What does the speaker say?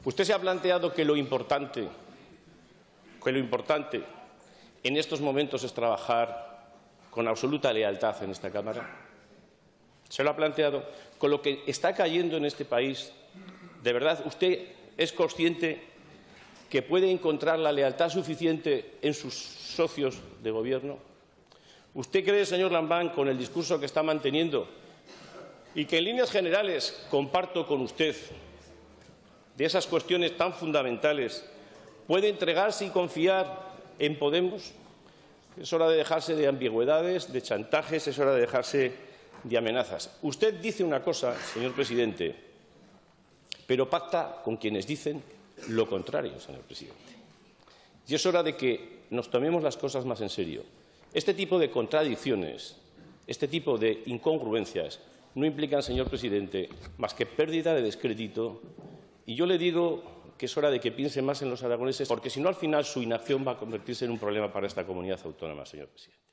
Usted se ha planteado que lo importante en estos momentos es trabajar con absoluta lealtad en esta Cámara. ¿Se lo ha planteado? Con lo que está cayendo en este país, ¿de verdad usted es consciente que puede encontrar la lealtad suficiente en sus socios de gobierno? ¿Usted cree, señor Lambán, con el discurso que está manteniendo y que en líneas generales comparto con usted de esas cuestiones tan fundamentales, puede entregarse y confiar en Podemos? Es hora de dejarse de ambigüedades, de chantajes, es hora de dejarse de amenazas. Usted dice una cosa, señor presidente, pero pacta con quienes dicen lo contrario, señor presidente. Y es hora de que nos tomemos las cosas más en serio. Este tipo de contradicciones, este tipo de incongruencias no implican, señor presidente, más que pérdida de descrédito. Y yo le digo que es hora de que piense más en los aragoneses, porque si no, al final su inacción va a convertirse en un problema para esta comunidad autónoma, señor presidente.